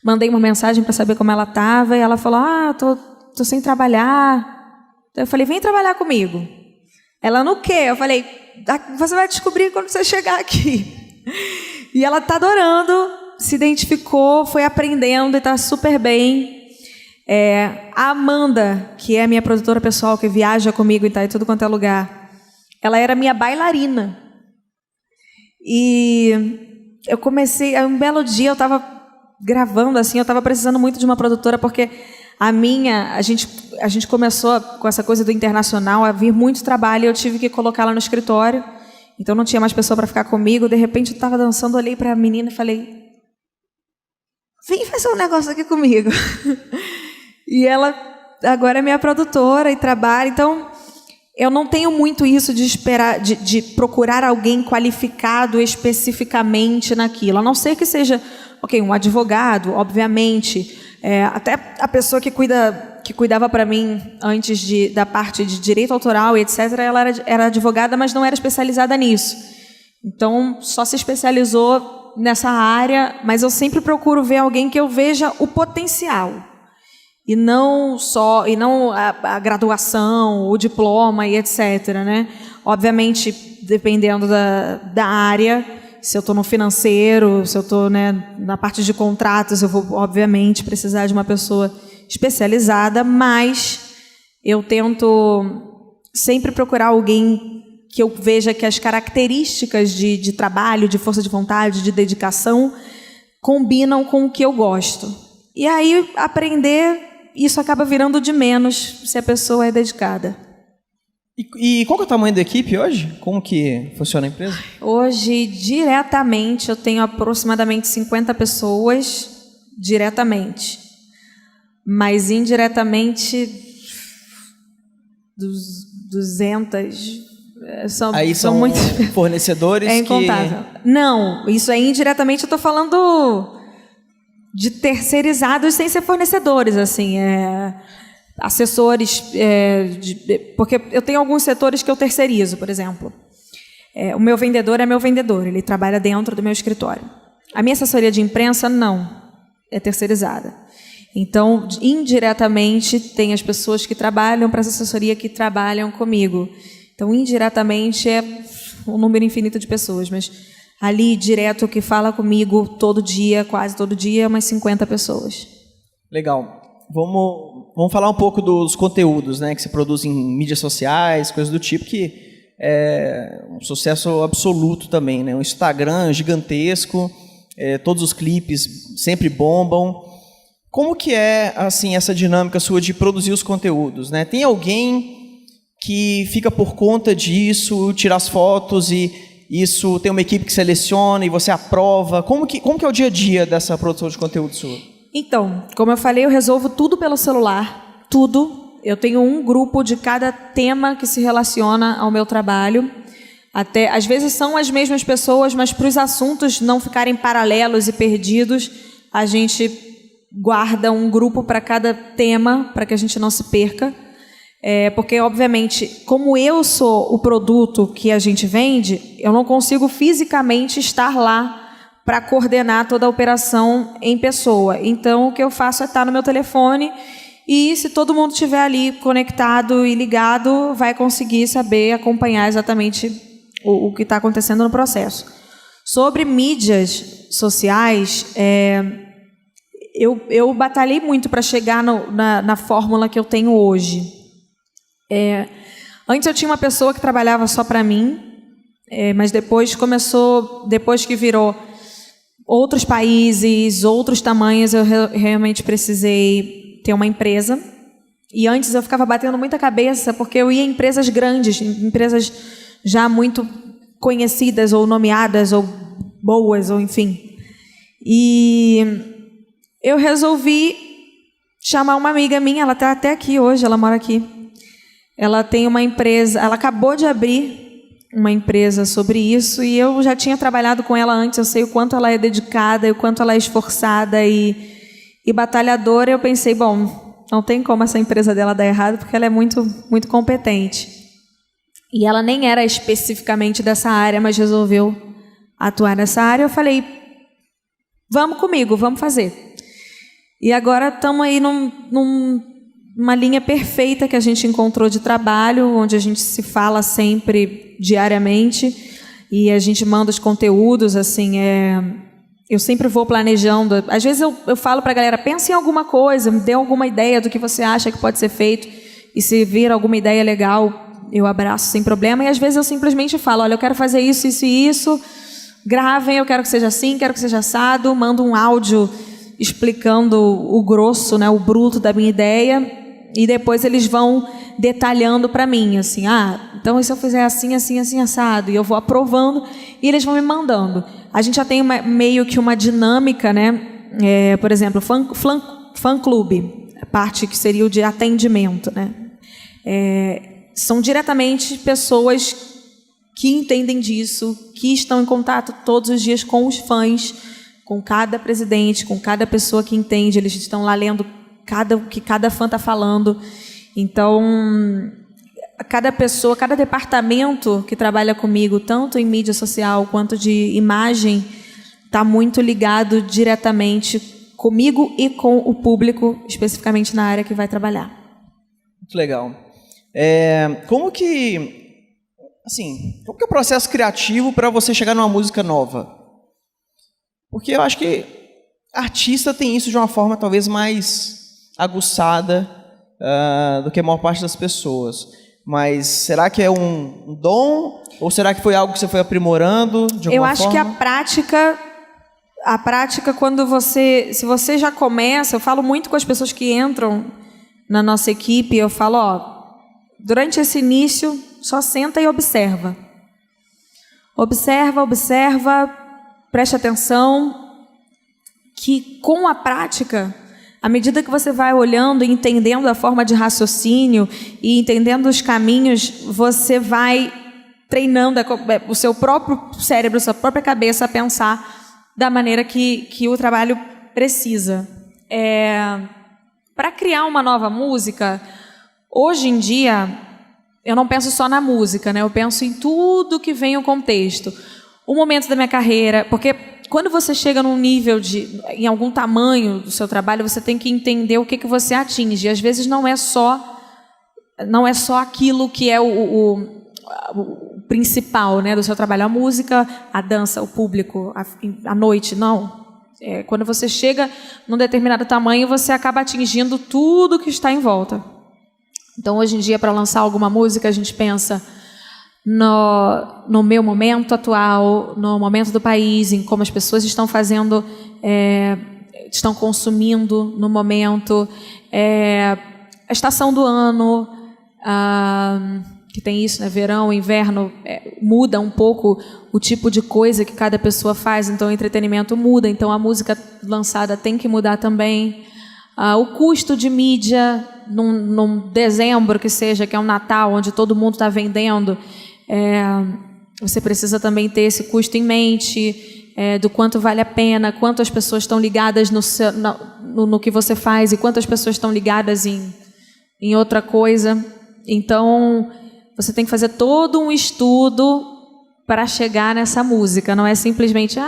Mandei uma mensagem para saber como ela estava e ela falou, tô sem trabalhar. Então eu falei, vem trabalhar comigo. Ela, no quê? Eu falei, você vai descobrir quando você chegar aqui. E ela está adorando, se identificou, foi aprendendo e está super bem. A Amanda, que é a minha produtora pessoal, que viaja comigo e está em tudo quanto é lugar, ela era minha bailarina. E eu comecei, um belo dia eu estava gravando, assim, eu estava precisando muito de uma produtora, porque a gente começou com essa coisa do internacional a vir muito trabalho e eu tive que colocá-la no escritório. Então não tinha mais pessoa para ficar comigo. De repente eu estava dançando, olhei para a menina e falei: vem fazer um negócio aqui comigo. E ela agora é minha produtora e trabalha. Então eu não tenho muito isso de esperar, de procurar alguém qualificado especificamente naquilo, a não ser que seja um advogado, obviamente. Até a pessoa que cuidava para mim antes da parte de direito autoral e etc., ela era advogada, mas não era especializada nisso. Então, só se especializou nessa área, mas eu sempre procuro ver alguém que eu veja o potencial. E não a graduação, o diploma e etc., né? Obviamente, dependendo da área, se eu estou no financeiro, se eu estou, né, na parte de contratos, eu vou, obviamente, precisar de uma pessoa especializada, mas eu tento sempre procurar alguém que eu veja que as características de trabalho, de força de vontade, de dedicação, combinam com o que eu gosto. E aí, aprender, isso acaba virando de menos se a pessoa é dedicada. E qual que é o tamanho da equipe hoje? Como que funciona a empresa? Hoje, diretamente, eu tenho aproximadamente 50 pessoas, diretamente. Mas indiretamente, 200. São muitos fornecedores. É incontável. Não, isso aí indiretamente eu estou falando de terceirizados sem ser fornecedores, assim, assessores, porque eu tenho alguns setores que eu terceirizo, por exemplo. O meu vendedor é meu vendedor, ele trabalha dentro do meu escritório. A minha assessoria de imprensa, não, é terceirizada. Então, indiretamente, tem as pessoas que trabalham para essa assessoria que trabalham comigo. Então, indiretamente, é um número infinito de pessoas, mas ali, direto, que fala comigo todo dia, quase todo dia, umas 50 pessoas. Legal. Vamos falar um pouco dos conteúdos, né, que se produzem em mídias sociais, coisas do tipo, que é um sucesso absoluto também, né? Um Instagram gigantesco, todos os clipes sempre bombam. Como que é, assim, essa dinâmica sua de produzir os conteúdos, né? Tem alguém que fica por conta disso, tira as fotos e isso tem uma equipe que seleciona e você aprova? Como que é o dia a dia dessa produção de conteúdo sua? Então, como eu falei, eu resolvo tudo pelo celular, tudo. Eu tenho um grupo de cada tema que se relaciona ao meu trabalho. Até, às vezes são as mesmas pessoas, mas para os assuntos não ficarem paralelos e perdidos, a gente guarda um grupo para cada tema, para que a gente não se perca. Porque, obviamente, como eu sou o produto que a gente vende, eu não consigo fisicamente estar lá para coordenar toda a operação em pessoa. Então, o que eu faço é estar no meu telefone e, se todo mundo estiver ali conectado e ligado, vai conseguir saber, acompanhar exatamente o que está acontecendo no processo. Sobre mídias sociais, eu batalhei muito para chegar na fórmula que eu tenho hoje. Antes eu tinha uma pessoa que trabalhava só para mim, mas depois que virou outros países, outros tamanhos, eu realmente precisei ter uma empresa. E antes eu ficava batendo muita cabeça, porque eu ia em empresas grandes, empresas já muito conhecidas, ou nomeadas, ou boas, ou enfim. E eu resolvi chamar uma amiga minha, ela está até aqui hoje, ela mora aqui. Ela tem uma empresa, ela acabou de abrir uma empresa sobre isso, e eu já tinha trabalhado com ela antes, eu sei o quanto ela é dedicada, o quanto ela é esforçada e batalhadora. Eu pensei, bom, não tem como essa empresa dela dar errado, porque ela é muito, muito competente. E ela nem era especificamente dessa área, mas resolveu atuar nessa área. Eu falei, vamos comigo, vamos fazer. E agora estamos aí numa linha perfeita que a gente encontrou de trabalho, onde a gente se fala sempre diariamente e a gente manda os conteúdos, assim, eu sempre vou planejando. Às vezes eu falo para a galera, pensa em alguma coisa, me dê alguma ideia do que você acha que pode ser feito, e se vir alguma ideia legal, eu abraço sem problema. E às vezes eu simplesmente falo, olha, eu quero fazer isso, isso e isso, gravem, eu quero que seja assim, quero que seja assado, mando um áudio explicando o grosso, né, o bruto da minha ideia, e depois eles vão detalhando para mim, assim, então se eu fizer assim, assim, assim, assado, e eu vou aprovando, e eles vão me mandando. A gente já tem meio que uma dinâmica, né? Por exemplo, fã-clube, a parte que seria o de atendimento, né? São diretamente pessoas que entendem disso, que estão em contato todos os dias com os fãs, com cada presidente, com cada pessoa que entende, eles estão lá lendo o que cada fã está falando. Então, cada pessoa, cada departamento que trabalha comigo, tanto em mídia social quanto de imagem, está muito ligado diretamente comigo e com o público, especificamente na área que vai trabalhar. Muito legal. Como que é o processo criativo para você chegar numa música nova? Porque eu acho que artista tem isso de uma forma talvez mais aguçada do que a maior parte das pessoas. Mas será que é um dom? Ou será que foi algo que você foi aprimorando de alguma forma? Eu acho que a prática quando se você já começa, eu falo muito com as pessoas que entram na nossa equipe, eu falo, durante esse início, só senta e observa. Observa, preste atenção, que com a prática, à medida que você vai olhando e entendendo a forma de raciocínio e entendendo os caminhos, você vai treinando o seu próprio cérebro, a sua própria cabeça a pensar da maneira que o trabalho precisa. Para criar uma nova música, hoje em dia, eu não penso só na música, né? Eu penso em tudo que vem o contexto. O momento da minha carreira, porque quando você chega num nível em algum tamanho do seu trabalho, você tem que entender o que você atinge. E às vezes não é só aquilo que é o principal, né, do seu trabalho, a música, a dança, o público, a noite, não. Quando você chega num determinado tamanho, você acaba atingindo tudo que está em volta. Então, hoje em dia, para lançar alguma música, a gente pensa no meu momento atual, no momento do país, em como as pessoas estão fazendo, estão consumindo no momento, a estação do ano, que tem isso, né? Verão, inverno, muda um pouco o tipo de coisa que cada pessoa faz, então o entretenimento muda, então a música lançada tem que mudar também. O custo de mídia, num dezembro que seja, que é um Natal, onde todo mundo está vendendo, você precisa também ter esse custo em mente, do quanto vale a pena, quantas pessoas estão ligadas no que você faz e quantas pessoas estão ligadas em outra coisa. Então, você tem que fazer todo um estudo para chegar nessa música. Não é simplesmente,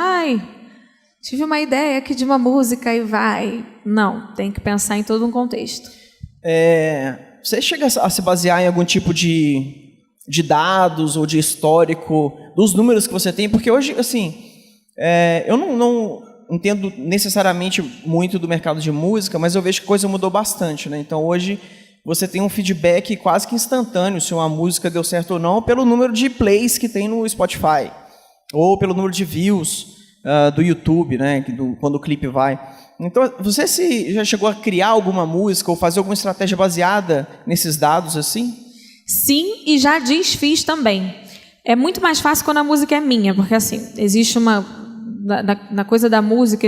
tive uma ideia aqui de uma música e vai. Não, tem que pensar em todo um contexto. Você chega a se basear em algum tipo de dados ou de histórico dos números que você tem? Porque hoje, eu não entendo necessariamente muito do mercado de música, mas eu vejo que a coisa mudou bastante, né? Então, hoje, você tem um feedback quase que instantâneo se uma música deu certo ou não, pelo número de plays que tem no Spotify, ou pelo número de views do YouTube, né? Quando o clipe vai. Então, você já chegou a criar alguma música ou fazer alguma estratégia baseada nesses dados assim? Sim, e já desfiz também. É muito mais fácil quando a música é minha, porque existe na coisa da música,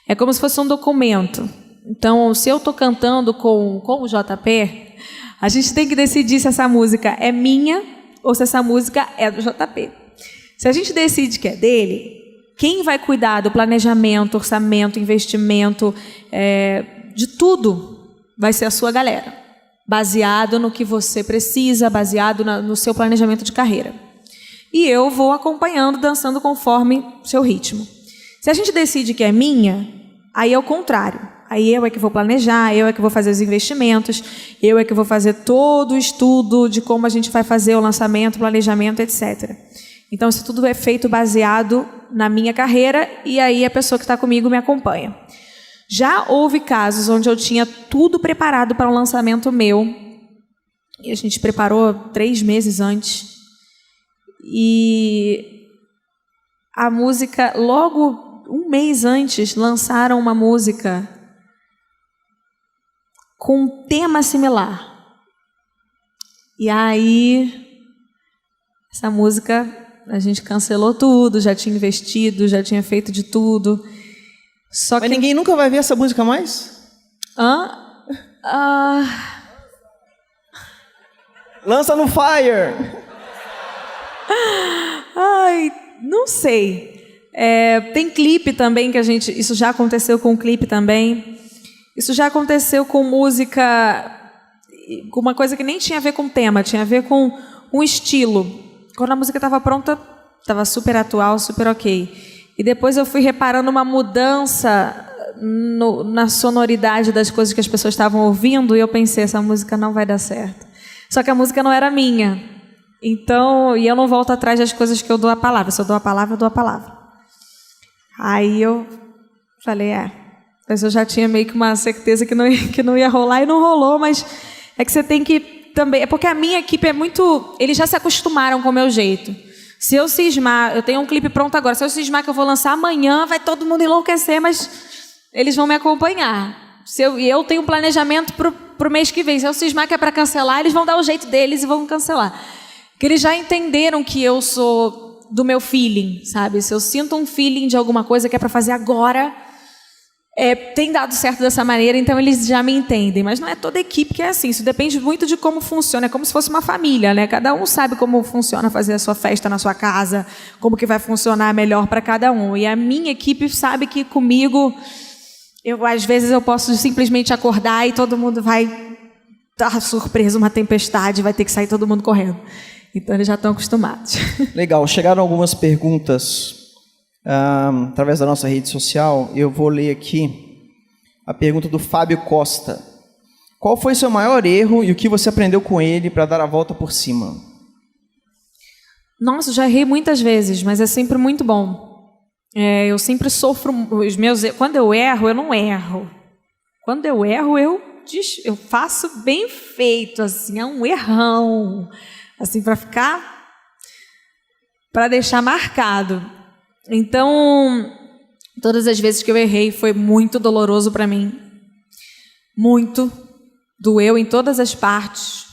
é como se fosse um documento. Então, se eu estou cantando com o JP, a gente tem que decidir se essa música é minha ou se essa música é do JP. Se a gente decide que é dele, quem vai cuidar do planejamento, orçamento, investimento, de tudo, vai ser a sua galera, baseado no que você precisa, baseado no seu planejamento de carreira. E eu vou acompanhando, dançando conforme o seu ritmo. Se a gente decide que é minha, aí é o contrário. Aí eu é que vou planejar, eu é que vou fazer os investimentos, eu é que vou fazer todo o estudo de como a gente vai fazer o lançamento, planejamento, etc. Então, isso tudo é feito baseado na minha carreira e aí a pessoa que está comigo me acompanha. Já houve casos onde eu tinha tudo preparado para um lançamento meu e a gente preparou 3 meses antes e a música, logo um mês antes, lançaram uma música com um tema similar. E aí, essa música, a gente cancelou tudo, já tinha investido, já tinha feito de tudo. Mas ninguém nunca vai ver essa música mais? Lança no Fire! Ai, não sei. Tem clipe também que isso já aconteceu com clipe também. Isso já aconteceu com música, com uma coisa que nem tinha a ver com tema, tinha a ver com um estilo. Quando a música estava pronta, estava super atual, super ok. E depois eu fui reparando uma mudança na sonoridade das coisas que as pessoas estavam ouvindo, e eu pensei, essa música não vai dar certo. Só que a música não era minha. Então, e eu não volto atrás das coisas que eu dou a palavra. Se eu dou a palavra, eu dou a palavra. Aí eu falei, mas eu já tinha meio que uma certeza que não ia rolar, e não rolou, mas é que você tem que também... É porque a minha equipe é muito... Eles já se acostumaram com o meu jeito. Se eu cismar... Eu tenho um clipe pronto agora. Se eu cismar que eu vou lançar amanhã, vai todo mundo enlouquecer, mas eles vão me acompanhar. E eu tenho um planejamento pro mês que vem. Se eu cismar que é para cancelar, eles vão dar o jeito deles e vão cancelar. Porque eles já entenderam que eu sou do meu feeling, sabe? Se eu sinto um feeling de alguma coisa que é para fazer agora, tem dado certo dessa maneira, então eles já me entendem. Mas não é toda a equipe que é assim. Isso depende muito de como funciona. É como se fosse uma família, né? Cada um sabe como funciona fazer a sua festa na sua casa, como que vai funcionar melhor para cada um. E a minha equipe sabe que comigo, às vezes eu posso simplesmente acordar e todo mundo vai estar surpreso, uma tempestade, vai ter que sair todo mundo correndo. Então eles já estão acostumados. Legal, chegaram algumas perguntas através da nossa rede social. Eu vou ler aqui a pergunta do Fábio Costa. Qual foi seu maior erro e o que você aprendeu com ele para dar a volta por cima? Nossa, já errei muitas vezes, mas é sempre muito bom. Eu sempre sofro os meus erros. Quando eu erro, eu não erro. Quando eu erro, eu faço bem feito, assim, é um errão. Assim, para deixar marcado. Então, todas as vezes que eu errei foi muito doloroso para mim. Muito. Doeu em todas as partes.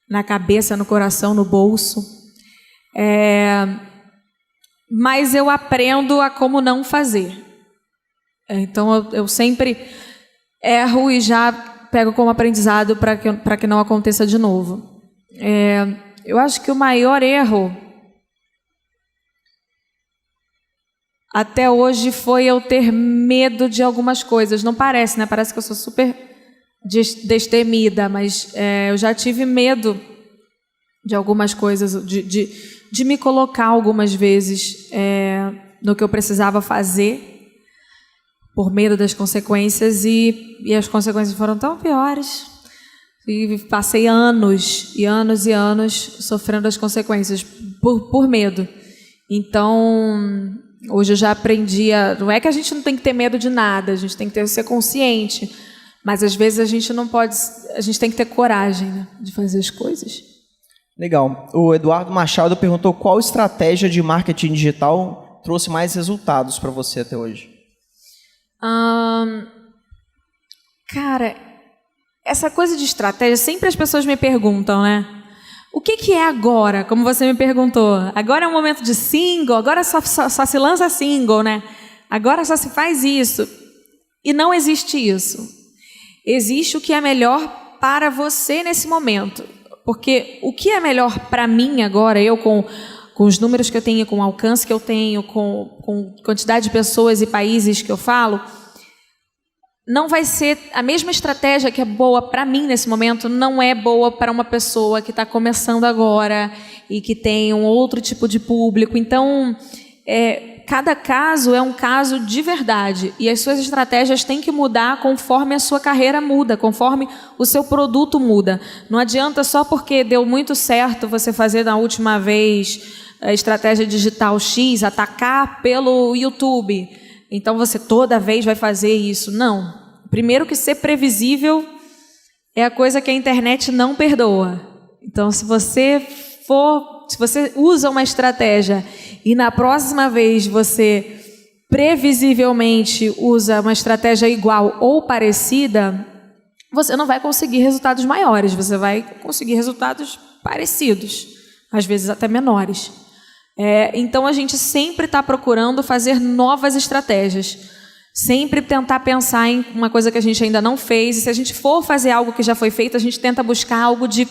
Na cabeça, no coração, no bolso. Mas eu aprendo a como não fazer. Então, eu sempre erro e já pego como aprendizado para que não aconteça de novo. Eu acho que o maior erro até hoje foi eu ter medo de algumas coisas. Não parece, né? Parece que eu sou super destemida, mas eu já tive medo de algumas coisas, de me colocar algumas vezes no que eu precisava fazer, por medo das consequências, e as consequências foram tão piores. E passei anos e anos e anos sofrendo as consequências por medo. Então, hoje eu já aprendi não é que a gente não tem que ter medo de nada, a gente tem que ser consciente, mas às vezes a gente não pode, a gente tem que ter coragem, né, de fazer as coisas. Legal. O Eduardo Machado perguntou qual estratégia de marketing digital trouxe mais resultados para você até hoje? Cara, essa coisa de estratégia, sempre as pessoas me perguntam, né? O que é agora? Como você me perguntou. Agora é um momento de single, agora só se lança single, né? Agora só se faz isso. E não existe isso. Existe o que é melhor para você nesse momento. Porque o que é melhor para mim agora, eu com os números que eu tenho, com o alcance que eu tenho, com quantidade de pessoas e países que eu falo, não vai ser a mesma estratégia que é boa para mim nesse momento, não é boa para uma pessoa que está começando agora e que tem um outro tipo de público. Então, cada caso é um caso de verdade, e as suas estratégias têm que mudar conforme a sua carreira muda, conforme o seu produto muda. Não adianta só porque deu muito certo você fazer na última vez a estratégia digital X, atacar pelo YouTube. Então você toda vez vai fazer isso. Não. Primeiro que ser previsível é a coisa que a internet não perdoa. Então se você usa uma estratégia e na próxima vez você previsivelmente usa uma estratégia igual ou parecida, você não vai conseguir resultados maiores, você vai conseguir resultados parecidos, às vezes até menores. Então, a gente sempre está procurando fazer novas estratégias, sempre tentar pensar em uma coisa que a gente ainda não fez, e se a gente for fazer algo que já foi feito, a gente tenta buscar algo de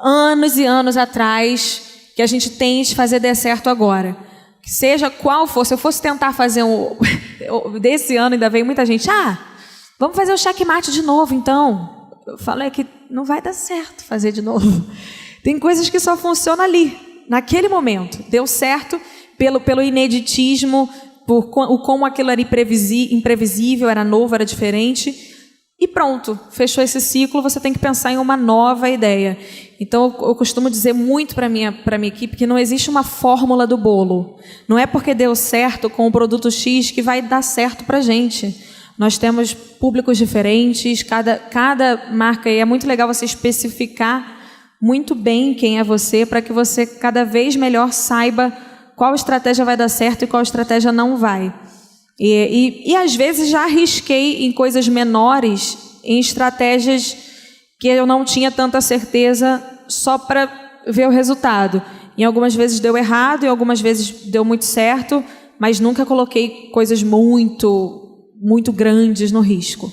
anos e anos atrás, que a gente tente fazer dar certo agora. Seja qual for, se eu fosse tentar fazer desse ano, ainda veio muita gente, vamos fazer o checkmate de novo, então. Eu falei que não vai dar certo fazer de novo. Tem coisas que só funcionam ali, naquele momento. Deu certo pelo ineditismo, por como aquilo era imprevisível, era novo, era diferente. E pronto, fechou esse ciclo, você tem que pensar em uma nova ideia. Então, eu costumo dizer muito para minha equipe que não existe uma fórmula do bolo. Não é porque deu certo com o produto X que vai dar certo para a gente. Nós temos públicos diferentes, cada marca, e é muito legal você especificar muito bem quem é você, para que você cada vez melhor saiba qual estratégia vai dar certo e qual estratégia não vai. E às vezes já arrisquei em coisas menores, em estratégias que eu não tinha tanta certeza, só para ver o resultado. Em algumas vezes deu errado, em algumas vezes deu muito certo, mas nunca coloquei coisas muito grandes no risco.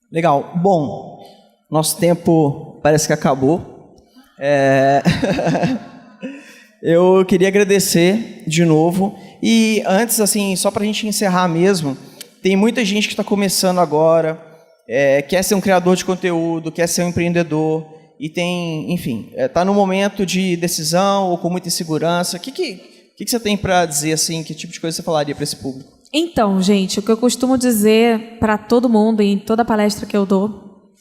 Legal. Bom, nosso tempo parece que acabou. Eu queria agradecer de novo. E antes, assim, só para a gente encerrar mesmo, tem muita gente que está começando agora, quer ser um criador de conteúdo, quer ser um empreendedor, e tem, enfim, está no momento de decisão ou com muita insegurança. O que você tem para dizer, assim, que tipo de coisa você falaria para esse público? Então, gente, o que eu costumo dizer para todo mundo, em toda palestra que eu dou,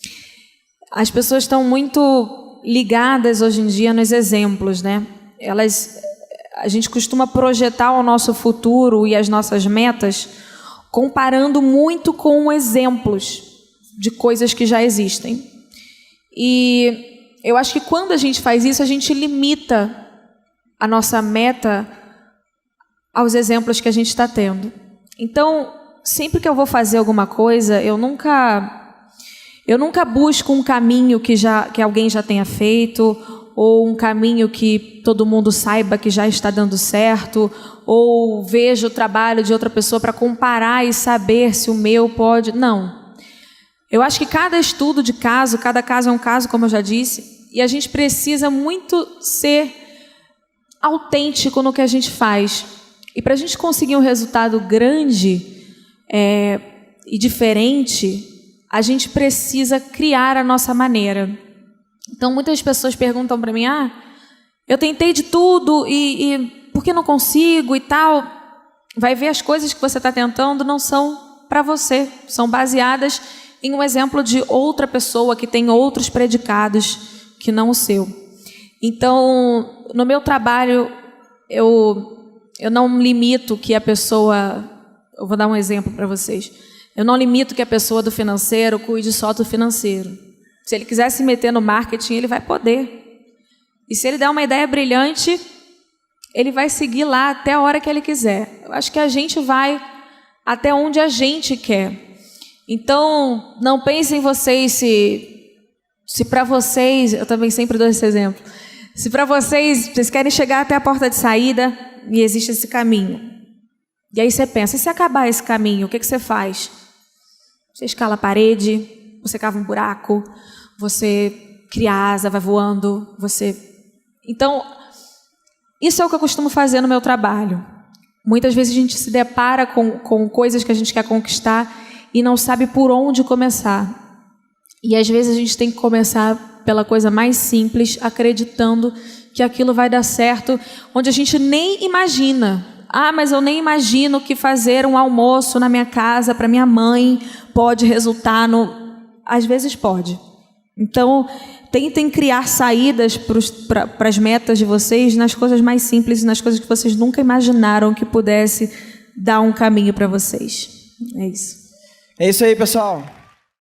as pessoas estão muito ligadas hoje em dia nos exemplos, né? A gente costuma projetar o nosso futuro e as nossas metas comparando muito com exemplos de coisas que já existem. E eu acho que quando a gente faz isso, a gente limita a nossa meta aos exemplos que a gente está tendo. Então, sempre que eu vou fazer alguma coisa, eu nunca busco um caminho que alguém já tenha feito, ou um caminho que todo mundo saiba que já está dando certo, ou vejo o trabalho de outra pessoa para comparar e saber se o meu pode. Não. Eu acho que cada estudo de caso, cada caso é um caso, como eu já disse, e a gente precisa muito ser autêntico no que a gente faz. E para a gente conseguir um resultado grande e diferente, a gente precisa criar a nossa maneira. Então, muitas pessoas perguntam para mim, eu tentei de tudo e por que não consigo e tal? Vai ver, as coisas que você está tentando não são para você, são baseadas em um exemplo de outra pessoa que tem outros predicados que não o seu. Então, no meu trabalho, eu não limito que a pessoa... Eu vou dar um exemplo para vocês. Eu não limito que a pessoa do financeiro cuide só do financeiro. Se ele quiser se meter no marketing, ele vai poder. E se ele der uma ideia brilhante, ele vai seguir lá até a hora que ele quiser. Eu acho que a gente vai até onde a gente quer. Então, não pensem vocês se para vocês... Eu também sempre dou esse exemplo. Se para vocês querem chegar até a porta de saída e existe esse caminho. E aí você pensa, e se acabar esse caminho, o que você faz? Você escala a parede, você cava um buraco, você cria asa, vai voando, Então, isso é o que eu costumo fazer no meu trabalho. Muitas vezes a gente se depara com coisas que a gente quer conquistar e não sabe por onde começar. E às vezes a gente tem que começar pela coisa mais simples, acreditando que aquilo vai dar certo, onde a gente nem imagina. Mas eu nem imagino que fazer um almoço na minha casa para minha mãe pode resultar no... Às vezes pode. Então, tentem criar saídas para as metas de vocês nas coisas mais simples, nas coisas que vocês nunca imaginaram que pudesse dar um caminho para vocês. É isso. É isso aí, pessoal.